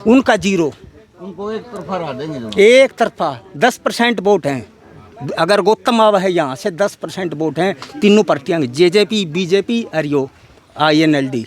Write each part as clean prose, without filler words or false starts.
उनका जीरो, उनको एक तरफा हरा देंगे। एक तरफा 10% वोट हैं। अगर गौतम बाबा है यहाँ से 10% वोट हैं तीनों पार्टियाँ, जेजेपी, बीजेपी और यो INLD।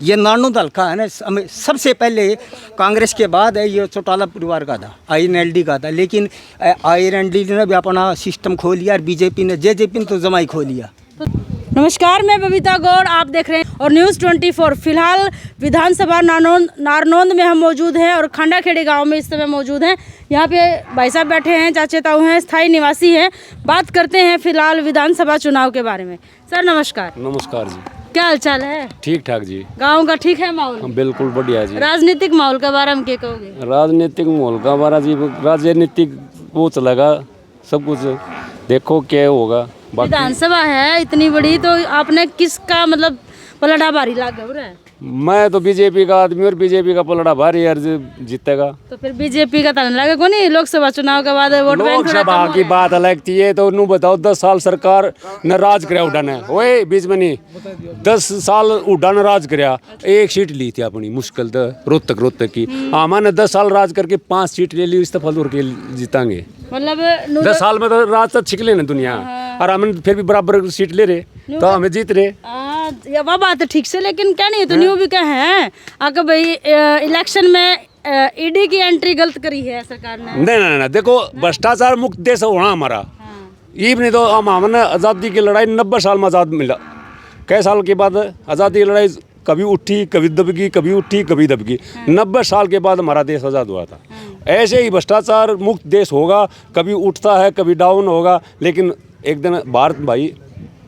ये नानो दल का है ना, सबसे पहले कांग्रेस के बाद है ये चौटाला परिवार का था, INLD का था। लेकिन INLD ने भी अपना सिस्टम खो लिया और बीजेपी ने, जेजेपी ने तो जमा ही खो लिया। नमस्कार, मैं बबीता गौड़, आप देख रहे हैं और न्यूज़ 24। फिलहाल विधानसभा नारनौंद में हम मौजूद हैं और खंडाखेड़ी गांव में इस समय मौजूद हैं। यहाँ पे भाई साहब बैठे हैं, चाचे ताऊ हैं, स्थायी निवासी हैं। बात करते हैं फिलहाल विधानसभा चुनाव के बारे में। सर नमस्कार। नमस्कार जी, क्या हाल चाल है? ठीक ठाक जी। गाँव का ठीक है माहौल? बिल्कुल बढ़िया जी। राजनीतिक माहौल के बारे में क्या कहोगे? राजनीतिक माहौल का बारे जी, राजनीतिक वो चलेगा सब कुछ, देखो क्या होगा। विधानसभा है इतनी बड़ी, तो आपने किसका मतलब पलड़ा भारी लागा हो रहा है? मैं तो बीजेपी का आदमी और बीजेपी का पलड़ा भारी यार जीतेगा। तो फिर बीजेपी का ताला लगे कौन? लोकसभा चुनाव के बाद वोट बैंक लोकसभा की बात अलग थी। ये तो नू बताओ 10 साल सरकार ने राज कराया उड़ा ने, ओए बीच में नहीं 10 साल उड़ा ने राज कराया, एक सीट ली थी अपनी मुश्किल रोहतक की। हमने 10 साल राज करके 5 सीट ले ली, इस्तीफा दूर के जीतांगे। मतलब 10 साल में तो राज तक छिक लेना दुनिया, और हम फिर भी बराबर सीट ले रहे तो हमें जीत रहे। ये वह बात है ठीक से, लेकिन क्या नहीं तो न्यू भी क्या है अगर भाई इलेक्शन में ईडी की एंट्री गलत करी है सरकार ने। नहीं, देखो भ्रष्टाचार मुक्त देश होना हमारा। ये नहीं तो हमने आज़ादी की लड़ाई 90 साल में आज़ाद मिला। कई साल के बाद आज़ादी की लड़ाई कभी उठी कभी दबगी, कभी उठी कभी दबगी। 90 साल के बाद हमारा देश आज़ाद हुआ था। ऐसे ही भ्रष्टाचार मुक्त देश होगा, कभी उठता है कभी डाउन होगा, लेकिन एक दिन भारत भाई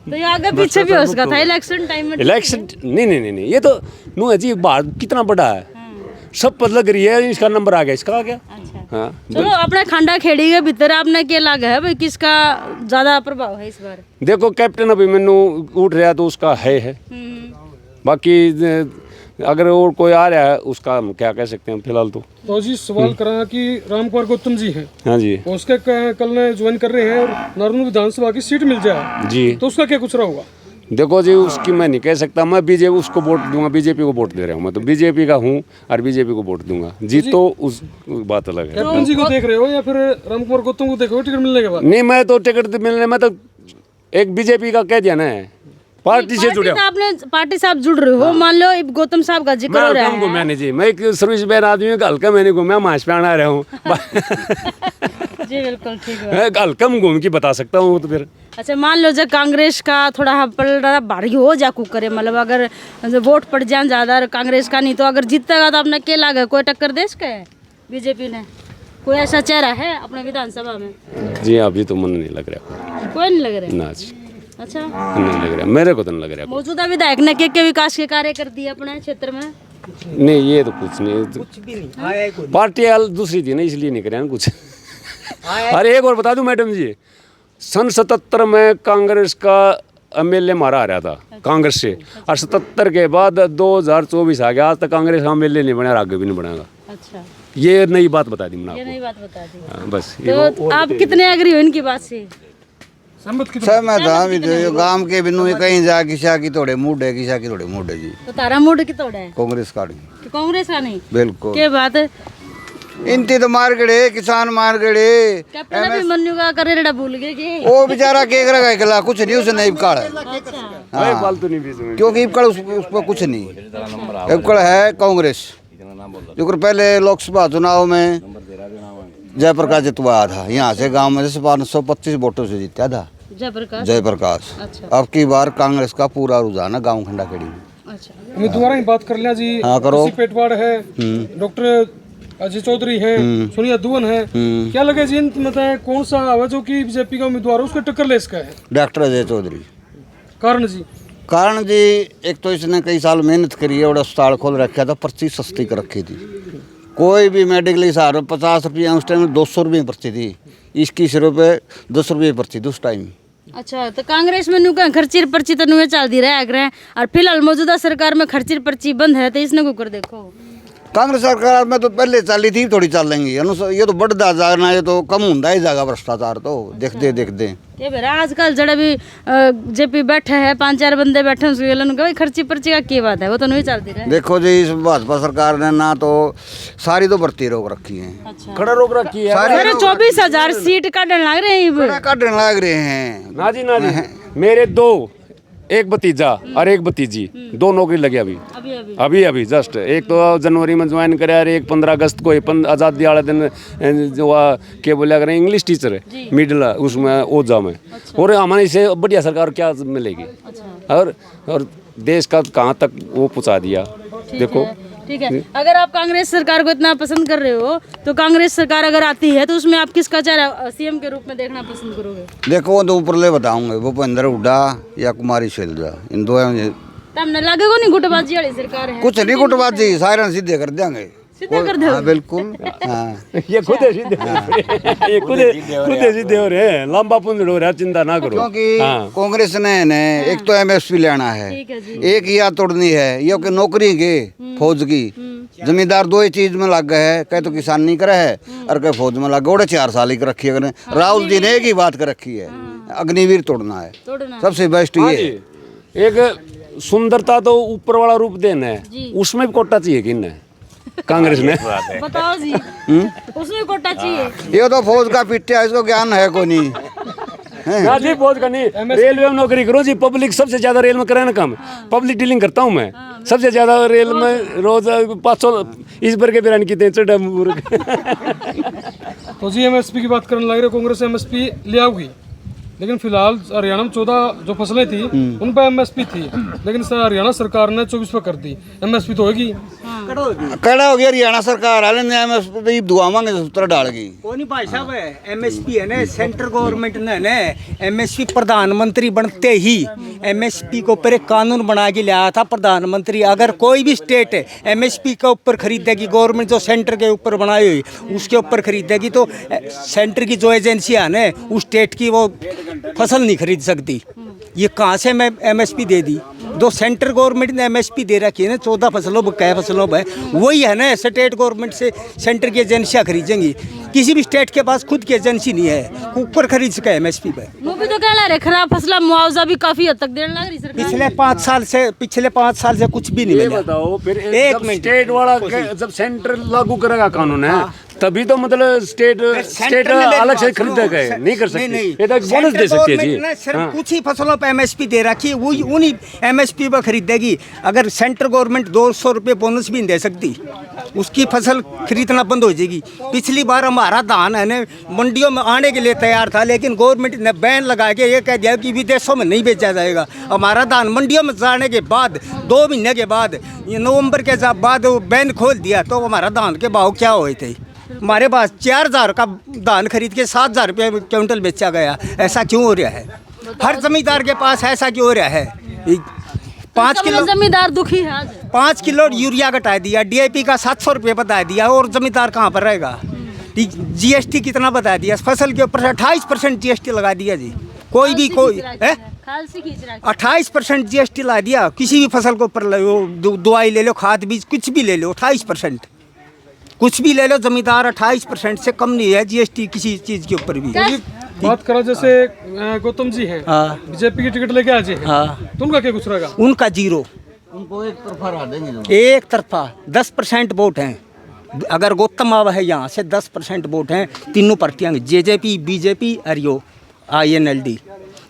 तो ये आगे पीछे भी हो सकता था इलेक्शन टाइम में। इलेक्शन नहीं, ये तो नू है जी, भारत कितना बड़ा है, सब पता लग रही है। इसका नंबर आ गया, इसका आ गया। अच्छा। हाँ चलो अपने खंडाखेड़ी के भीतर आपने क्या लगा है भाई, किसका ज्यादा प्रभाव है इस बार? देखो कैप्टन अभी मैनू उठ रहा तो उसका है। बाकी अगर और कोई आ रहा है उसका हम क्या कह सकते हैं फिलहाल तो जी सवाल करा कि रामकुमार गौतम जी हैं। हाँ जी, उसके कल ने ज्वाइन कर रहे हैं और नारनौंद विधानसभा की सीट मिल जाए जी, तो उसका क्या कुछ रहा होगा? देखो जी उसकी मैं नहीं कह सकता। मैं बीजेपी उसको वोट दूंगा, बीजेपी को वोट दे रहा हूँ। मैं तो बीजेपी का हूँ और बीजेपी को वोट दूंगा। जीत तो उस बात अलग है। कैप्टन जी को देख रहे हो या फिर रामकुमार गौतम को देख रहे हो टिकट मिलने के बाद? नहीं, मैं तो टिकट मिलने में तो एक बीजेपी का कह दिया ना, पार्टी से जुड़े। आपने पार्टी से आप जुड़ रहे हो, मान लो गौतम साहब का जिक्र हो रहा है। घूमया नहीं जी, मैं एक सर्विस मैन आदमी हूँ, हल्का मैंने घूमया, मास पे आ रहा हूँ। जी बिल्कुल ठीक है। हल्का घूम के बता सकता हूँ तो फिर। अच्छा मान लो जब कांग्रेस का थोड़ा पलड़ा भारी हो जा करे, मतलब अगर वोट पड़ जाए ज़्यादा कांग्रेस का, नहीं तो अगर जीतेगा तो आपने क्या लगा कोई टक्कर देश का है बीजेपी ने? कोई ऐसा चेहरा है अपने विधानसभा में? जी अभी तो मन नहीं लग रहा, कोई नहीं लग रहा ना जी। अच्छा नहीं लग रहा, मेरे को तो नहीं लग रहा। मौजूदा विधायक ने क्या विकास के कार्य कर दिए अपने क्षेत्र में? नहीं, ये तो कुछ नहीं, पार्टी दूसरी थी ना इसलिए नहीं करे कुछ। अरे एक और बता दूं मैडम जी, सन 77 में कांग्रेस का MLA मारा आ रहा था कांग्रेस से, और 77 के बाद 2024 आ गया, आज तक कांग्रेस का MLA नहीं बना, आगे भी नहीं बनाएगा। अच्छा, ये नई बात बता दी मैंने ये नई आपको। बात बता दी। हाँ, बस तो आप कितने एग्री हो इनकी बात से? सहमत था गांव के बिनु कहीं जा किसा की थोड़े मूड है, किसा की थोड़े मूड है जी। तो तारा मूड की तोड़ा है कांग्रेस का कि कांग्रेस का नहीं? बिल्कुल। क्या बात है? इनती तो मार गए, किसान मार गए। कैप्टन अभी मन्नू का करेड़ा भूल गए कि वो बेचारा के करेगा इकला, कुछ नहीं उसने इबकड़ है। कोई फालतू नहीं बीच में, क्योंकि इबकड़ उस पर कुछ नहीं, इबकड़ है कांग्रेस। जो पहले लोकसभा चुनाव में जयप्रकाश जितवाया था, यहाँ से गांव में से 525 वोटों से जीता था जयप्रकाश। अच्छा। अब की बार कांग्रेस का पूरा रुझान है गांव खंडाखेड़ी में। अच्छा, उम्मीदवार की बात कर लिया जी। हाँ करो। पेटवाड़ है, डॉक्टर अजय चौधरी है, सोनिया दुवन है। क्या लगे जी मतलब कौन सा आवाज जो कि बीजेपी का उम्मीदवार है उसका टक्कर ले इसका है? डॉक्टर अजय चौधरी। कारण जी? कारण जी एक तो इसने कई साल मेहनत करी है और अस्पताल खोल रखा था, पर्ची सस्ती कर रखी थी। कोई भी मेडिकल हिसाब में 50 रुपये, उस टाइम 200 रुपये पर्ची थी, 21 रुपये 10 रुपये पर्ची थी उस टाइम। अच्छा, तो कांग्रेस में नुका खर्ची पर्ची तो चल दी रहा है और फिलहाल मौजूदा सरकार में खर्ची पर्ची बंद है, तो इसने को कर देखो कांग्रेस सरकार में तो पहले चली थी, थोड़ी चल लेंगी। ये तो बढ़ता जाना, ये तो कम होता ही जाएगा भ्रष्टाचार तो देखते देखते। ये बेरा आजकल जड़ा भी जेपी बैठे हैं, 5-4 बंदे बैठे हैं, उसके खर्ची पर्ची का क्या बात है, वो तो नहीं चलती रहे। देखो जी, इस भाजपा सरकार ने ना तो सारी तो भर्ती रोक रखी है, अच्छा। खड़ा रोक रखी है। मेरे 24,000 सीट काटने लग रहे हैं, काटने लग रहे हैं। ना जी मेरे 2, एक भतीजा और एक भतीजी, 2 नौकरी लगे अभी जस्ट। एक तो जनवरी में ज्वाइन करे और एक 15 अगस्त को आज़ादी वाले दिन जो क्या बोले अगर इंग्लिश टीचर है मिडिल उसमें ओजा में। और हमारे से बढ़िया सरकार क्या मिलेगी। और देश का कहाँ तक वो पहुँचा दिया देखो। ठीक है, अगर आप कांग्रेस सरकार को इतना पसंद कर रहे हो तो कांग्रेस सरकार अगर आती है तो उसमें आप किसका चेहरा सीएम के रूप में देखना पसंद करोगे? देखो वो तो ऊपर ले बताऊंगे, भूपेंद्र हुड्डा या कुमारी शैलजा, इन दो तब न लगेगा नहीं गुटबाजी वाली सरकार है। कुछ नहीं गुटबाजी, सारे सीधे कर देंगे, सीधे कर दो। हाँ, बिल्कुल। हाँ। ये खुद सीधे हो रहे हैं, लंबा पुंजड़ हो रहा है, चिंता ना करो। क्योंकि कांग्रेस ने एक तो एमएसपी लेना है, एक या तोड़नी है, ये कि नौकरी के फौज की जमींदार 2 ही चीज में लग गए है, कहे तो किसान नहीं करे है और कहे फौज में लग गए। 4 साल की रखी है राहुल जी ने एक ही बात कर रखी है, अग्निवीर तोड़ना है, सबसे बेस्ट ये। एक सुंदरता तो ऊपर वाला रूप देना है, उसमें भी कोटा चाहिए कि नहीं कांग्रेस ने? बताओ जी, उसमें कोटा चाहिए। ये तो फौज का पिट्टा है, इसको ज्ञान है को नहीं। ना जी फौज का नहीं, रेलवे में नौकरी करो जी। पब्लिक सबसे ज्यादा रेल में करे ना काम, पब्लिक डीलिंग करता हूँ मैं, सबसे ज्यादा रेल में रोज 500 इस भर के बिरानी कितने चढ़ा। तो जी एमएसपी की बात करने लग रहे, कांग्रेस एमएसपी ले आओगी, लेकिन फिलहाल हरियाणा में 14 जो फसलें थी उन पर एमएसपी थी, लेकिन हरियाणा सरकार ने 24 पे कर दी। एमएसपी तो होगी, कड़ा हो गया हरियाणा सरकार वाले ने एमएसपी दुआवांगे सूत्र डाल गई। कोनी भाई साहब एमएसपी है ना, सेंट्रल गवर्नमेंट ने ना एमएसपी प्रधानमंत्री बनते ही एमएसपी के ऊपर एक कानून बना के लाया था प्रधानमंत्री। अगर कोई भी स्टेट एमएसपी के ऊपर खरीदेगी, गवर्नमेंट जो सेंटर के ऊपर बनाई हुई उसके ऊपर खरीदेगी, तो सेंटर की जो एजेंसियां है ना उस स्टेट की वो फसल नहीं खरीद सकती। ये कहाँ से मैं एमएसपी दे दी? दो सेंट्रल गवर्नमेंट ने एमएसपी दे रखी है ना 14 फसलों पर, कै फसलों पर, वही है ना स्टेट गवर्नमेंट से सेंटर की एजेंसियां खरीदेंगी। किसी भी स्टेट के पास खुद की एजेंसी नहीं है, ऊपर खरीद सके एमएसपी पे। वो भी तो कहना रहे खराब फसला मुआवजा भी काफी हद तक देने लग रही सरकार। पिछले 5 साल से कुछ भी नहीं मिला। बताओ फिर एक जब स्टेट वाला जब सेंटर लागू करेगा कानून है तभी तो मतलब स्टेट अलग से खरीदेगा, नहीं कर सकते। ये तो बोनस दे सकती है जी। सिर्फ कुछ ही फसलों पे एमएसपी दे रखी है, वही उन्हीं एमएसपी पर खरीदेगी। अगर सेंट्रल गवर्नमेंट 200 रुपये बोनस भी नहीं दे सकती, उसकी फसल खरीदना बंद हो जाएगी। पिछली बार हमारा धान है ना मंडियों में आने के लिए तैयार था, लेकिन गवर्नमेंट ने बैन लगा के ये कह दिया कि विदेशों में नहीं बेचा जाएगा। हमारा धान मंडियों में जाने के बाद 2 महीने के बाद, ये नवंबर के बाद वो बैन खोल दिया, तो हमारा धान के भाव क्या हुए थे? हमारे पास 4000 का धान खरीद के 7000 रुपये क्विंटल बेचा गया। ऐसा क्यों हो रहा है? हर जमींदार के पास ऐसा क्यों हो रहा है? 5 किलो जमींदार दुखी है आज। 5 किलो यूरिया घटा दिया, डीएपी का 700 रुपये बता दिया, और जमींदार कहाँ पर रहेगा? जीएसटी कितना बता दिया? फसल के ऊपर 28% जीएसटी लगा दिया जी। कोई भी कोई 28% जीएसटी लगा दिया किसी भी फसल के ऊपर। दवाई ले लो, खाद बीज कुछ भी ले लो, 28%। कुछ भी ले लो, जमींदार 28% से कम नहीं है जीएसटी किसी चीज के ऊपर भी। बात करो जैसे गौतम जी हैं, बीजेपी की टिकट लेके आ जाए, तो उनका क्या कुछ रहेगा? उनका 0, उनको एक तरफा हरा देंगे। एक तरफा 10% वोट हैं। अगर गौतम आवा है यहाँ से 10% वोट हैं, तीनों पार्टियाँ जेजेपी, बीजेपी और यो INLD।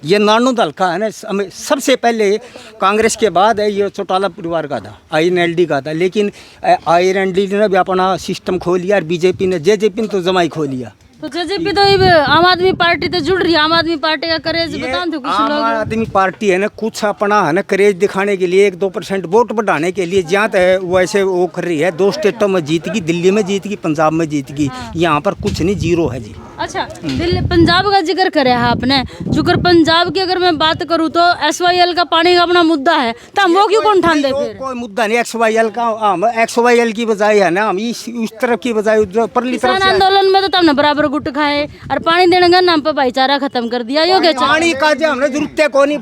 ये नानू दल का है ना, सबसे पहले कांग्रेस के बाद है ये चौटाला परिवार का था, INLD का था। लेकिन INLD ने भी अपना सिस्टम खो लिया और बीजेपी ने, जेजेपी ने तो जमा ही खो लिया। तो जेजेपी तो आम आदमी पार्टी तो जुड़ रही है, आम आदमी पार्टी का करेज बता दो कुछ लोग। आम आदमी पार्टी है ना कुछ अपना है ना करेज दिखाने के लिए, 1-2% वोट बढ़ाने के लिए जहाँ है वैसे वो कर रही है। 2 स्टेटों में जीत गई, दिल्ली में जीत गई, पंजाब में जीत गई। यहाँ पर कुछ नहीं, 0 है जी। अच्छा, दिल्ली पंजाब का जिक्र करे है आपने, जुकर पंजाब की अगर मैं बात करूँ तो SYL का पानी का अपना मुद्दा है, तो हम वो क्यों कौन ठान दे? फिर कोई मुद्दा नहीं XYL का। हम XYL की बजाय है ना हम उस तरफ की बजाय परली तरफ आंदोलन में तो तुमने बराबर गुट खाए और पानी देने का नाम पर भाईचारा खत्म कर दिया। यो क्या चल- पानी का जो हमने जरूरत को नहीं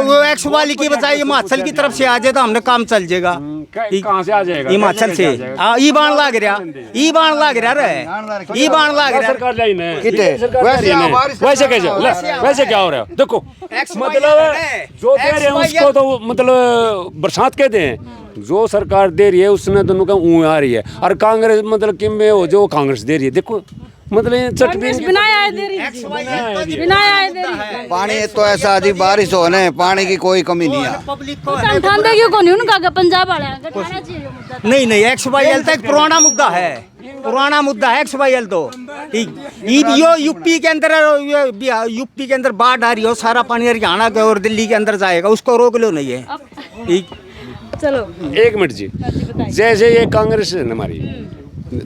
वो एक्स वाली की बजाय हिमाचल की तरफ से आ जाए तो हमने काम चल जाएगा। कहाँ से आ जाएगा? हिमाचल से ई बाण लाग रहा रे ई बाण लाग रहा सरकार लाई ने कितने? सरकार वैसे लाई ने। बारिश- वैसे कैसे वैसे क्या हो रहा है? देखो मतलब जो दे रहे हैं उसको तो मतलब बरसात कहते हैं। जो सरकार दे रही है उसने दोनों का ऊँ आ रही है और कांग्रेस मतलब किम में हो जो कांग्रेस दे रही है। देखो मतलब ये कांग्रेस चटनी बिना आए दे रही है, बिना आए दे रही है। पानी तो ऐसा जी बारिश होने पानी की कोई कमी नहीं है। पब्लिक को तो ठंडे क्यों को नहीं उनका का पंजाब वाला है उठाना चाहिए ये मुद्दा। नहीं एक्स वाई एल तक पुराना मुद्दा है एक्स वाई एल तो यो यूपी के अंदर यूपी के अंदर बाढ़ आ रही हो सारा पानी हरियाणा के और दिल्ली के अंदर जाएगा उसको रोक लो नहीं है। चलो एक मिनट जी जैसे ये कांग्रेस है ना हमारी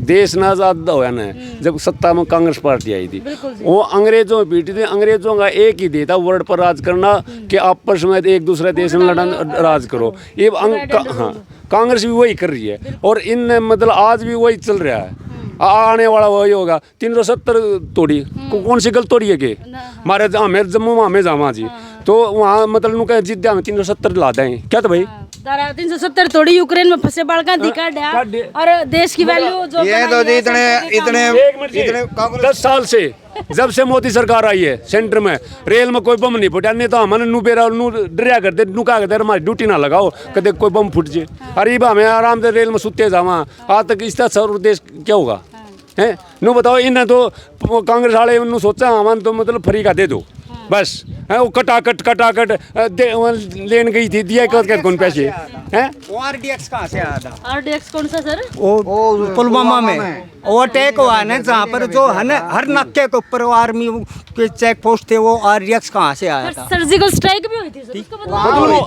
देश ना आज़ाद हुआ ना जब सत्ता में कांग्रेस पार्टी आई थी वो अंग्रेजों में पीटी थी। अंग्रेजों का एक ही देता वर्ड पर राज करना कि आपस में एक दूसरे देश में लड़न राज करो। ये हाँ कांग्रेस भी वही कर रही है और इन मतलब आज भी वही चल रहा है। आने वाला वही होगा। 370 तोड़ी कौन सी गल तोड़ी है कि हमारे हमें जम्मू में हमें जावा जी तो वहाँ मतलब नुका जिद्दा में 370 ला दें क्या तो भाई 370 थोड़ी यूक्रेन में फंसे बालका दिखा दिया और देश की वैल्यू जो ये तो जी इतने एक मिनट जी, 10 साल से जब से मोदी सरकार आई है सेंटर में रेल में कोई बम नहीं फुटा। नहीं तो हमने नू बेरा नू डरिया करते नू कहा करते हमारी ड्यूटी ना लगाओ कदे कोई बम फुट जाए। अरे हमें आराम से रेल में सुते जावा आज तक इस तरह देश क्या होगा हैं नू बताओ। इन्हें तो कांग्रेस वाले नू सोचा हमारे तो मतलब फ्री का दे दो बस है वो कटाकट लेन गई थी दिया कौन पैसे हैं। आरडीएक्स कहाँ से आया था? आरडीएक्स कौन सा सर? वो पुलवामा में वो अटैक हुआ ना जहाँ पर जो है ना हर नाके के ऊपर आर्मी के चेक पोस्ट थे वो आरडीएक्स कहाँ से आया था? सर्जिकल स्ट्राइक भी हुई थी सर उसको बताओ।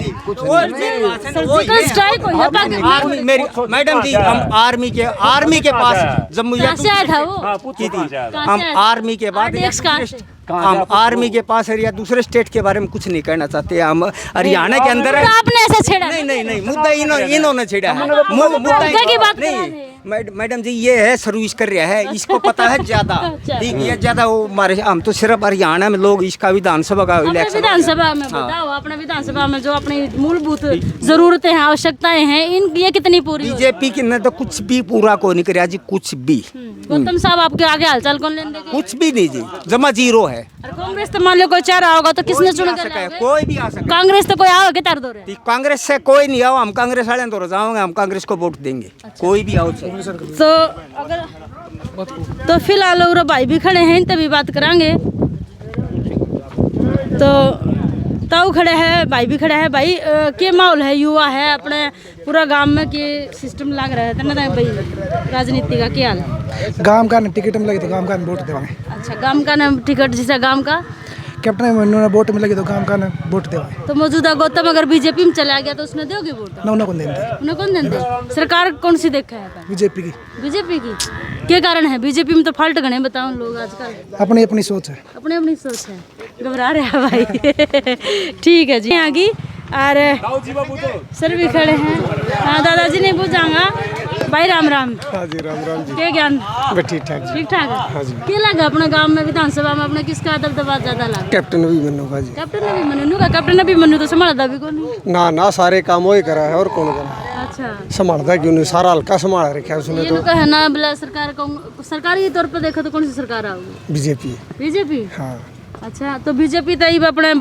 सर्जिकल स्ट्राइक हुई है आर्मी मेरी मैडम जी हम आर्मी के पास जम्मू कहाँ से आया था वो? की थी हम आर्मी के बाद आरडीएक्स कहाँ से? हम आर्मी के पास या दूसरे स्टेट के बारे में कुछ नहीं कहना चाहते। हम हरियाणा के अंदर तो आपने ऐसा छेड़ा नहीं मुद्दा इन्होंने छेड़ा है मुद्दा की बात कर रहे नहीं मैडम जी ये है सर्विस कर रहा है इसको पता है ज्यादा ठीक है ज्यादा वो हमारे हम तो सिर्फ हरियाणा में लोग इसका विधानसभा का अपने इलेक्शन विधानसभा में बताओ अपने विधानसभा में जो अपनी मूलभूत जरूरतें हैं आवश्यकताएं हैं इन ये कितनी पूरी हो? बीजेपी की ने तो कुछ भी पूरा को नहीं कराया जी कुछ भी। गौतम साहब आपके आगे हालचाल कौन लेने देगा? कुछ भी नहीं जी जमा जीरो है। और कांग्रेस तो मान लो कोई चाह रहा होगा तो किसने चुन कर लाओगे? कोई भी आ सकता कांग्रेस तो कोई आओगे तार दो रहे है। कांग्रेस से कोई नहीं आओ हम कांग्रेस वाले तो जाओगे हम कांग्रेस को वोट देंगे कोई भी आओ। तो अगर तो फिलहाल और भाई भी खड़े हैं तभी बात करांगे। तो ताऊ खड़े हैं भाई भी खड़े हैं। भाई के माहौल है युवा है अपने पूरा गांव में के सिस्टम लग रहा है ना भाई राजनीति का क्या हाल है? गांव का टिकट में लगे तो गांव का वोट देवाएं। अच्छा गांव का नाम टिकट जैसा गांव का कैप्टन में वोट में लगे तो गांव का वोट देवाएं। तो मौजूदा गौतम अगर बीजेपी में चला गया तो उसने दोगे वोट? ना कौन देंगे उन्हें कौन देंगे? सरकार कौन सी देखा है? बीजेपी की। बीजेपी की क्या कारण है? बीजेपी में तो फाल्ट गणे बताओ लोग आजकल अपनी अपनी सोच है। अपनी अपनी सोच है घबरा रहे हैं भाई ठीक है जी आगे और सर भी खड़े हैं। हाँ दादाजी नहीं पूछाऊंगा भाई राम राम। हाँ जी राम राम जी। क्या ज्ञान? ठीक ठाक जी। ठीक ठाक है। क्या लगा अपने गांव में विधानसभा में अपने किसका दबदबा ज्यादा लगा? कैप्टन भी मनु का जी। कैप्टन ने भी मनु का कैप्टन ने भी मनु तो संभालता भी कौन है? ना सारे काम वही करा है और कौन करा है? अच्छा संभालता क्यों नहीं सारा हल्का संभाल रखा है उसने ये तो। लोग है ना बोला सरकार सरकारी तौर पर देखो तो कौन सी सरकार आओगी? बीजेपी। बीजेपी। हाँ अच्छा तो बीजेपी तो ये अपने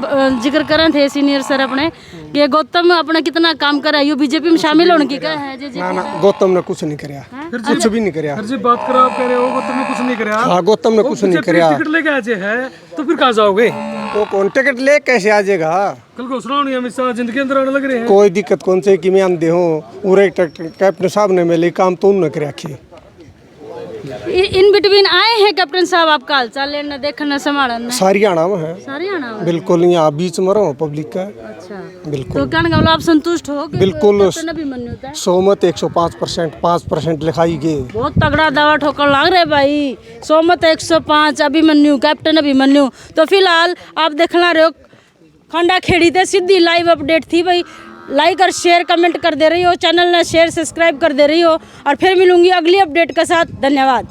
जिक्र कर थे सीनियर सर अपने कि गौतम अपने कितना काम करा है बीजेपी में शामिल होने की क्या है जी? ना गौतम ने कुछ नहीं कराया कुछ भी नहीं कराया। फिर जी बात करो आप कह रहे हो गौतम ने कुछ नहीं कराया। हाँ गौतम ने कुछ नहीं कराया। टिकट लेके आए है तो फिर कहाँ जाओगे? तो कौन टिकट ले कैसे आ जाएगा? कल घोषणा होनी है अमित शाह जिंदगी अंदर आने लग रहे हैं। कोई दिक्कत कौन से कि मैं आंदे हूँ पूरे कैप्टन साहब ने मेरे काम तो उन्होंने कर रखी। इन बिटवीन आए हैं कैप्टन साहब आपका हालचाल लेना देखना संभालना? सारी आना में है सारी आना में। बिल्कुल यहाँ बीच में रहो पब्लिक का। अच्छा बिल्कुल तो कहने का मतलब आप संतुष्ट हो कि बिल्कुल। कैप्टन ने भी मन होता है? 100 मत 105% 5% लिखाई गई। बहुत तगड़ा दावा ठोकर लग रहे भाई 100 मत 105 अभिमन्यु कैप्टन अभिमन्यु। तो फिलहाल आप देखना रहे हो खंडा खेड़ी थे सीधी लाइव अपडेट थी भाई। लाइक और शेयर कमेंट कर दे रही हो चैनल ने शेयर सब्सक्राइब कर दे रही हो और फिर मिलूंगी अगली अपडेट के साथ। धन्यवाद।